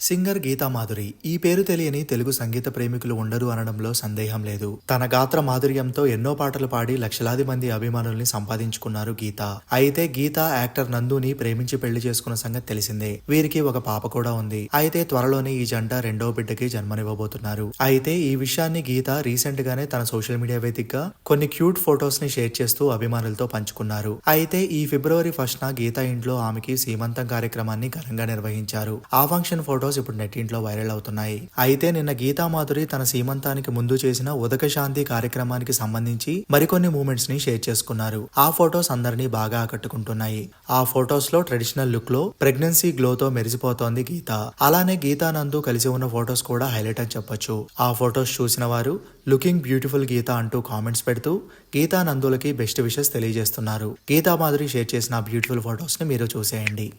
Singer Gita Madhuri ఈ పేరు తెలియని తెలుగు సంగీత ప్రేమికులు ఉండరు అనడంలో సందేహం లేదు. తన గాత్ర మాధుర్యంతో ఎన్నో పాటలు పాడి లక్షలాది మంది అభిమానుల్ని సంపాదించుకున్నారు గీత. అయితే గీత యాక్టర్ నందుని ప్రేమించి పెళ్లి చేసుకున్న సంగతి తెలిసిందే. వీరికి ఒక పాప కూడా ఉంది. అయితే త్వరలోనే ఈ జంట రెండో బిడ్డకి జన్మనివ్వబోతున్నారు. అయితే ఈ విషయాన్ని గీత రీసెంట్ గానే తన సోషల్ మీడియా వేదికగా కొన్ని క్యూట్ ఫొటోస్ ని షేర్ చేస్తూ అభిమానులతో పంచుకున్నారు. అయితే ఈ ఫిబ్రవరి 1న గీత ఇంట్లో ఆమెకి సీమంతం కార్యక్రమాన్ని ఘనంగా నిర్వహించారు. ఆ ఫంక్షన్ ఫోటోస్ ఇప్పుడు నెట్టింట్లో వైరల్ అవుతున్నాయి. అయితే నిన్న గీతా మాధురి తన సీమంతానికి ముందు చేసిన ఉదక శాంతి కార్యక్రమానికి సంబంధించి మరికొన్ని మూమెంట్స్ ని షేర్ చేసుకున్నారు. ఆ ఫొటోస్ అందరినీ బాగా ఆకట్టుకుంటున్నాయి. ఆ ఫొటోస్ లో ట్రెడిషనల్ లుక్ లో ప్రెగ్నెన్సీ గ్లో తో మెరిసిపోతోంది గీత. అలానే గీతా నందు కలిసి ఉన్న ఫొటోస్ కూడా హైలైట్ అని చెప్పొచ్చు. ఆ ఫొటోస్ చూసిన వారు లుకింగ్ బ్యూటిఫుల్ గీత అంటూ కామెంట్స్ పెడుతూ గీతా నందులకి బెస్ట్ విషెస్ తెలియజేస్తున్నారు. గీతా మాధురి షేర్ చేసిన బ్యూటిఫుల్ ఫొటోస్ ని మీరు చూసేయండి.